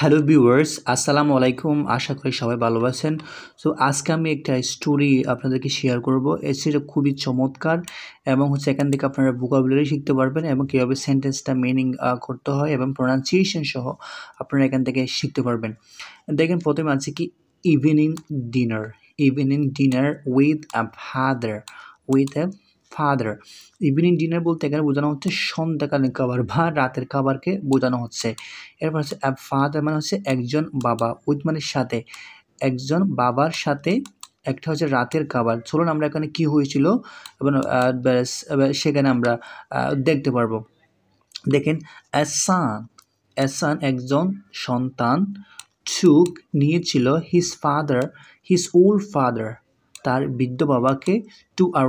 Hello viewers, আসসালামু আলাইকুম। আশা করি সবাই ভালো আছেন। সো আজকে আমি একটা স্টোরি আপনাদেরকে শেয়ার করব। এই স্টোরিটা খুবই চমৎকার এবং এখান থেকে আপনারা ভোকাবুলারি শিখতে পারবেন এবং কীভাবে সেন্টেন্সটা মিনিং করতে হয় এবং প্রোনাউন্সিয়েশন সহ আপনারা এখান থেকে শিখতে পারবেন। দেখেন প্রথমে আছে কি evening dinner. Evening dinner with a father. With a father. Evening dinner বলতে এখানে বোঝানো হচ্ছে সন্ধ্যাকালীন খাবার বা রাতের খাবারকে বোঝানো হচ্ছে। এরপর হচ্ছে ফাদার মানে হচ্ছে একজন বাবা, উইথ মানে সাথে, একজন বাবার সাথে একটা হচ্ছে রাতের খাবার। চলুন আমরা এখানে কি হয়েছিল এবং সেখানে আমরা দেখতে পারবো। দেখেন অ্যাসান একজন সন্তান, টুক নিয়েছিল হিজ ওল্ড ফাদার তার বৃদ্ধ বাবাকে টু আ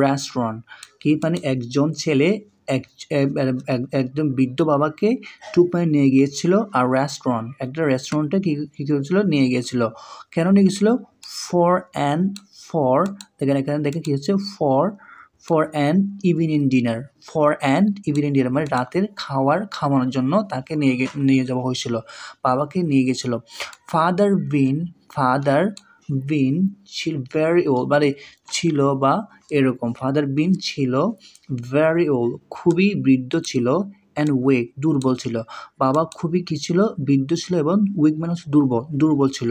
রেস্টুরেন্ট কি মানে একজন ছেলে একজন বৃদ্ধ বাবাকে টুক মানে নিয়ে গিয়েছিল আর একটা রেস্টুরেন্টে কী করেছিল নিয়ে গিয়েছিল। কেন নিয়ে গেছিলো? ফর এখানে দেখেন কী হচ্ছে ফর অ্যান ইভিনিং ডিনার। মানে রাতের খাওয়ানোর জন্য তাকে নিয়ে যাওয়া হয়েছিল, বাবাকে নিয়ে গেছিল। ফাদার বিন ছিল ভেরি ওল্ড, মানে ছিল বা এরকম। ফাদার বিন ছিল ভেরি ওল্ড, খুবই বৃদ্ধ ছিল, অ্যান্ড উইক, দুর্বল ছিল। বাবা খুবই কী ছিল? বৃদ্ধ ছিল এবং উইক মানে হচ্ছে দুর্বল ছিল।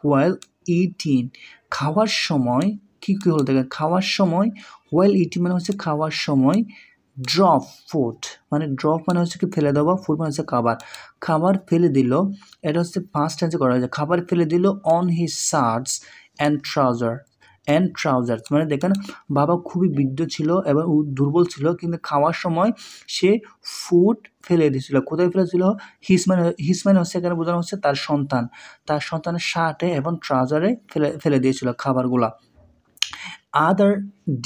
হোয়াইল ইটিং, খাওয়ার সময় কী হলো দেখেন, খাওয়ার সময় হোয়াইল ইটিং মানে হচ্ছে খাওয়ার সময়, ড্রপ মানে হচ্ছে কি ফেলে দেওয়া, ফুড মানে হচ্ছে খাবার ফেলে দিল। এটা হচ্ছে পাস্ট টেন্সে করা হয়েছে। খাবার ফেলে দিল on his shirts and trousers মানে দেখেন বাবা খুবই বৃদ্ধ ছিল এবং দুর্বল ছিল, কিন্তু খাওয়ার সময় সে ফুড ফেলে দিয়েছিল। কোথায় ফেলেছিল? হিজ মানে হচ্ছে এখানে বোঝানো হচ্ছে তার সন্তানের শার্টে এবং ট্রাউজারে ফেলে দিয়েছিল খাবারগুলা। আদার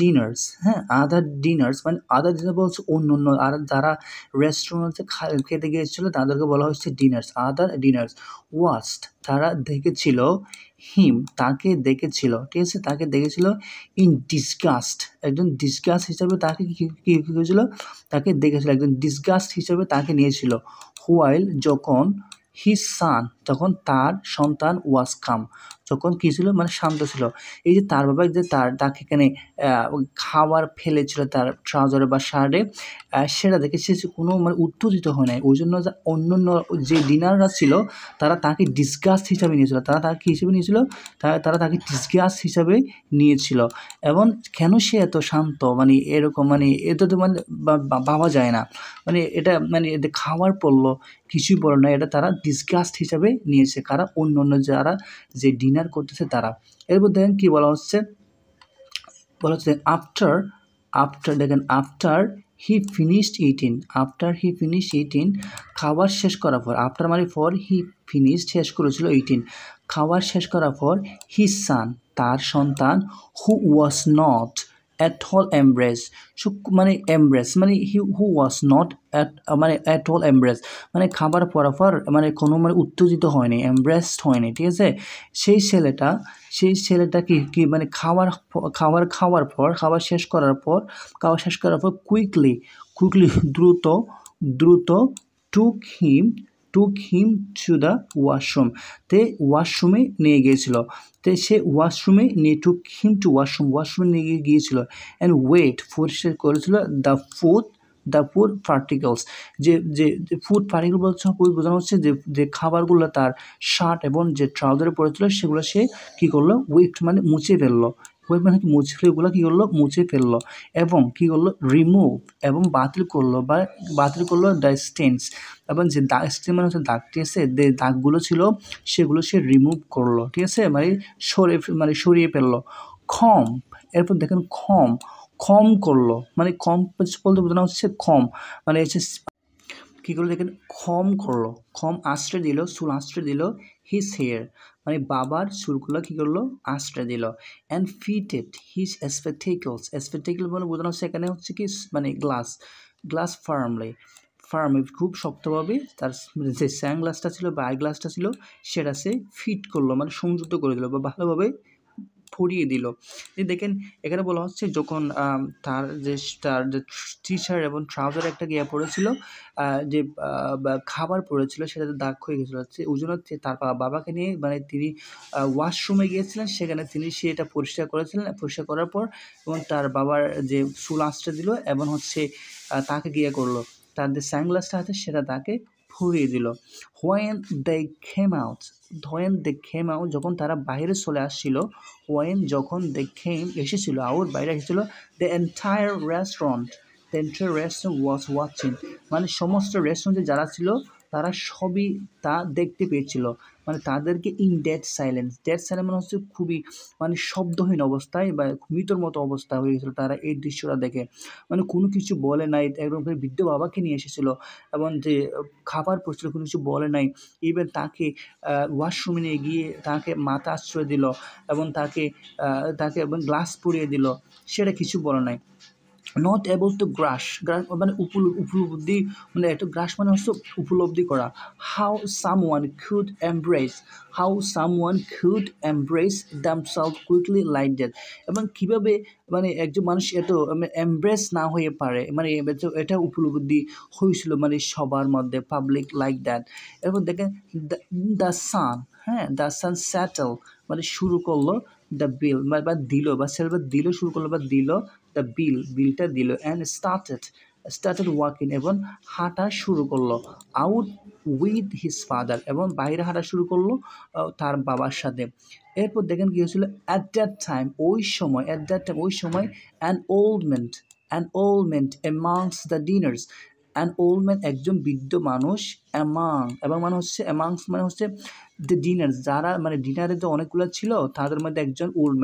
ডিনার্স, আদার ডিনার্স বলছে অন্য আর যারা রেস্টুরেন্টে খেতে গিয়েছিল তাদেরকে বলা হচ্ছে ডিনার্স। আদার ডিনার্স ওয়াস্ট, তারা দেখেছিল তাকে দেখেছিল, ঠিক আছে, তাকে দেখেছিল ইন ডিসগাস্ট, একজন ডিসগাস্ট হিসাবে তাকে কী হয়েছিল? তাকে দেখেছিল, একজন ডিসগাস্ট হিসাবে তাকে নিয়েছিল। হোয়াইল যখন যখন তার সন্তান ওয়াজ কাম, যখন কী ছিল মানে শান্ত ছিল। এই যে তার বাবা যে তাকে এখানে খাবার ফেলেছিল তার ট্রাউজারে বা শার্টে, সেটা দেখে সে কোনো মানে উত্তেজিত হয় নাই। ওই জন্য অন্যান্য যে ডিনাররা ছিল তারা তাকে ডিসগাস্ট হিসাবে নিয়েছিল। তারা তাকে কী হিসেবে নিয়েছিল? তারা তাকে ডিসগাস্ট হিসাবে নিয়েছিল। এবং কেন সে এত শান্ত, মানে এরকম, মানে এটা তো মানে ভাবা যায় না, মানে এটা মানে এদের খাবার পড়লো কিছুই বলো না, এটা তারা ডিসগাস্ট হিসাবে নিয়েছে। কারা? অন্য যারা যে ডিনার করতেছে তারা। এরপর দেখেন কী বলা হচ্ছে, আফটার হি ফিনিশড ইটিং, খাবার শেষ করার পর, আফটার মানে ফর, হি ফিনিশড শেষ করেছিল, খাবার শেষ করার পর, হিজ সান তার সন্তান, who was not at all embrace, মানে who was not at all embrace, মানে খাবার পরার পর মানে কোনো মানে উত্তেজিত হয়নি, এমব্রেসড হয়নি, ঠিক আছে। সেই ছেলেটা কি মানে খাবার শেষ করার পর কুইকলি দ্রুত টুক হিম টু দ্য ওয়াশরুম, ওয়াশরুমে নিয়ে গিয়েছিল। সে ওয়াশরুমে নিয়ে ওয়াশরুমে নিয়ে গিয়েছিল। অ্যান্ড পরিষ্কার করেছিল দ্য ফুড পার্টিকলস, যে ফুড পার্টিকেল বোঝানো হচ্ছে যে খাবারগুলো তার শার্ট এবং যে ট্রাউজারে পড়েছিল সেগুলো সে কী করলো? মানে মুছে ফেললো। মানে এগুলো কী করলো? মুছে ফেললো এবং কী করলো? রিমুভ এবং বাতিল করলো দ্য স্টেন্স, এবং যে স্টেন মানে হচ্ছে দাগ, ঠিক আছে, যে দাগগুলো ছিল সেগুলো সে রিমুভ করলো, ঠিক আছে, সরিয়ে ফেললো। এরপর দেখেন খম করলো, মানে খম বলতে বোঝানো হচ্ছে মানে হচ্ছে কী করলো দেখেন, চুল আশ্রয় দিল হিজ হেয়ার, মানে বাবার চুলগুলো কী করলো? আশ্রয় দিল। অ্যান্ড ফিটেড হিজ স্পেকটেকল বলে বোঝানো হচ্ছে এখানে হচ্ছে কি মানে গ্লাস ফার্মলি খুব শক্তভাবে তার যে সানগ্লাসটা ছিল বা আই গ্লাসটা ছিল সেটা সে ফিট করলো, মানে সংযুক্ত করে দিল বা ভালোভাবে পড়িয়ে দিল। দেখেন এখানে বলা হচ্ছে যখন তার যে টি-শার্ট এবং ট্রাউজার একটা পড়েছিল, যে খাবার পড়েছিল সেটাতে দাগ হয়ে গেছিলো। ওই জন্য তার বাবাকে নিয়ে মানে তিনি ওয়াশরুমে গিয়েছিলেন, সেখানে সেটা পরিষ্কার করেছিলেন। পরিষ্কার করার পর এবং তার বাবার যে চুল আঁচড়ে দিল এবং হচ্ছে তাকে করলো, তার যে সানগ্লাসটা আছে সেটা তাকে ফুরিয়ে দিল। When they came out, যখন তারা বাইরে চলে আসছিল, যখন এসেছিল বাইরে এসেছিল, the entire restaurant was watching, মানে সমস্ত রেস্টুরেন্টে যারা ছিল তারা সবই তা দেখতে পেয়েছিল। মানে তাদেরকে ইন ডেড সাইলেন্স মানে হচ্ছে খুবই মানে শব্দহীন অবস্থায় বা মৃতর মতো অবস্থা হয়ে গেছিলো তারা এই দৃশ্যটা দেখে। মানে কোনো কিছু বলে নাই, একদম বৃদ্ধ বাবাকে নিয়ে এসেছিলো এবং যে খাবার পড়ছিল কোনো কিছু বলে নাই। ইভেন তাকে ওয়াশরুমে নিয়ে গিয়ে তাকে মাথা আশ্রয় দিল এবং তাকে এবং গ্লাস পরিয়ে দিল, সেটা কিছু বলে নাই। নট এবল টু গ্রাস মানে উপলব্ধি, মানে একটা গ্রাস মানে হচ্ছে উপলব্ধি করা। How someone could embrace themself quickly like that, এবং কীভাবে মানে একজন মানুষ এত এমব্রেস না হয়ে পারে, মানে এটা উপলব্ধি হয়েছিল মানে সবার মধ্যে পাবলিক লাইক দ্যাট। এরপর দেখেন the sun, the sun settle মানে শুরু করলো, দ্য বিল বা দিল বা সেলবার দিল শুরু করলো বা দিল, দ্য বিলটা দিল, অ্যান্ড স্টার্টেড ওয়াকিং এবং হাঁটা শুরু করলো, আউট উইথ হিজ ফাদার এবং বাইরে হাঁটা শুরু করলো তার বাবার সাথে। এরপর দেখেন কী হয়েছিল, অ্যাট দ্যাট টাইম ওই সময় an old man amongst the diners, একজন বৃদ্ধ মানুষ, এবং মানে হচ্ছে দ্য ডিনার্স, যারা মানে ডিনারে যে অনেকগুলো ছিল তাদের মধ্যে একজন ওল্ড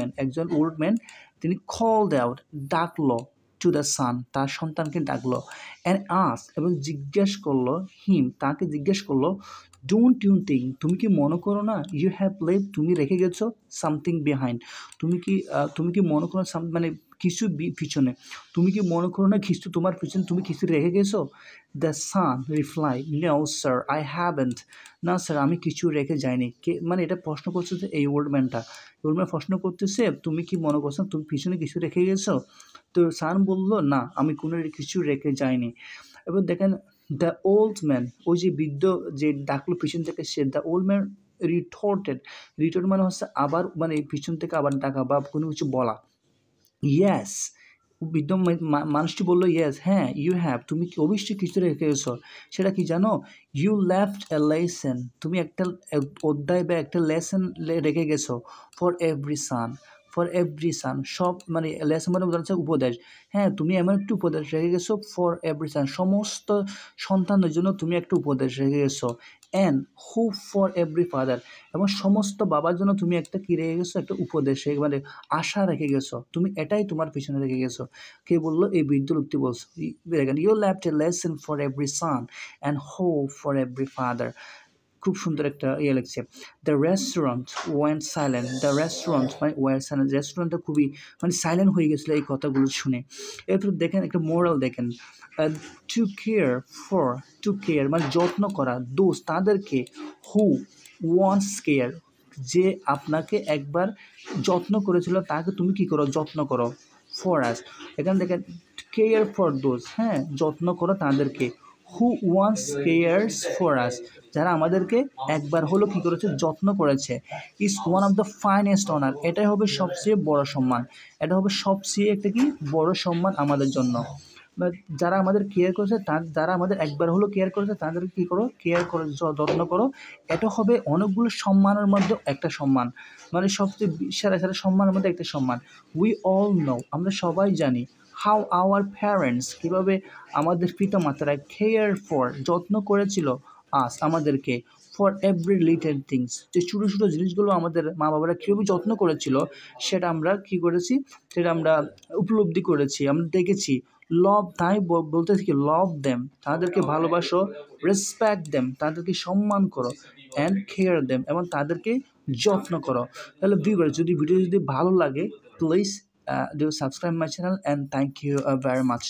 ম্যান তিনি কলড আউট, ডাকলো, টু দ্য সান, তার সন্তানকে ডাকলো, অ্যান্ড এবং তাকে জিজ্ঞেস করলো, ডোন্ট ইউ থিঙ্ক, তুমি কি মনে করো না, ইউ হ্যাভ লেফট, তুমি রেখে গেছো সামথিং বিহাইন্ড, তুমি কি মনে করো মানে কিছু পিছনে, তুমি কি মনে করো না কিছু তোমার পিছনে তুমি কিছু রেখে গেছো? The son reply, no sir, I haven't, না স্যার আমি কিছু রেখে যাইনি। মানে এটা প্রশ্ন করছে যে এই ওল্ড ম্যান প্রশ্ন করতেছে তুমি কি মনে করছো তুমি পিছনে কিছু রেখে গেছো? তো সান বললো, না আমি কোনো কিছু রেখে যাইনি। এবার দেখেন দ্য ওল্ড ম্যান, ওই যে বৃদ্ধ যে ডাকলো পিছন থেকে, সে দ্য ওল্ড ম্যান রিটোর্ট মানে হচ্ছে আবার, মানে পিছন থেকে আবার ডাকা বা কোনো কিছু বলা। ইয়েস, বৃদ্ধ মানুষটি বললো, ইয়েস, হ্যাঁ, ইউ হ্যাভ, তুমি অবশ্যই কিছু রেখে গেছো। সেটা কি জানো? ইউ লেফট এ লেসন, তুমি একটা অধ্যায় বা একটা লেসন রেখে গেছো, ফর এভরি সান, সব মানে লেসন মানে হচ্ছে উপদেশ। হ্যাঁ, তুমি এমন একটা উপদেশ রেখে গেছো, ফর এভরি সান, সমস্ত সন্তানদের জন্য তুমি একটা উপদেশ রেখে গেছো, and who for every father, এবং সমস্ত বাবার জন্য তুমি একটা কী রেখে গেছো, একটা উপদেশ মানে আশা রেখে গেছো, তুমি এটাই তোমার পিছনে রেখে গেছো। কে বললো? এই বৃদ্ধ লোকটি বলছো। দেখেন, you left a lesson for every son and hope for every father. খুব সুন্দর একটা লিখছে। দ্য রেস্টুরেন্ট ওয়েন্ট সাইলেন্ট, রেস্টুরেন্টটা খুবই মানে সাইলেন্ট হয়ে গেছিলো এই কথাগুলো শুনে। এরপর দেখেন একটা মোরাল দেখেন, টু কেয়ার মানে যত্ন করা, দোজ তাদেরকে, হু ওয়ান্টস কেয়ার, যে আপনাকে একবার যত্ন করেছিল তাকে তুমি কি করো? যত্ন করো। ফর আস, এখানে দেখেন কেয়ার ফর দোজ, যত্ন করো তাদেরকে, who wants cares for us, যারা আমাদেরকে একবার হলো কী করেছে? যত্ন করেছে। Is one of the finest honour, এটাই হবে সবচেয়ে বড় সম্মান, এটা হবে সবচেয়ে একটা কি বড় সম্মান আমাদের জন্য। যারা আমাদের কেয়ার করেছে, যারা আমাদের একবার হলো কেয়ার করেছে তাদেরকে কী করো? কেয়ার করো, যত্ন করো। এটা হবে অনেকগুলো সম্মানের মধ্যে একটা সম্মান, মানে সবচেয়ে সেরা সম্মানের মধ্যে একটা সম্মান। উই অল নো, আমরা সবাই জানি, হাউ আওয়ার প্যারেন্টস, কীভাবে আমাদের পিতামাতারা কেয়ার ফর, যত্ন করেছিল, আমাদেরকে, ফর এভরি লিটল থিংস, যে ছোটো ছোটো জিনিসগুলো আমাদের মা বাবারা কীভাবে যত্ন করেছিল সেটা আমরা কী করেছি? সেটা আমরা উপলব্ধি করেছি, আমরা দেখেছি। লভ, তাই বলতে থাকি, লভ দেম, তাদেরকে ভালোবাসো, রেসপেক্ট দেম, তাদেরকে সম্মান করো, অ্যান্ড কেয়ার দেম, এবং তাদেরকে যত্ন করো। তাহলে ভিউয়ার্স, ভিডিও যদি ভালো লাগে, please do subscribe my channel, and thank you very much.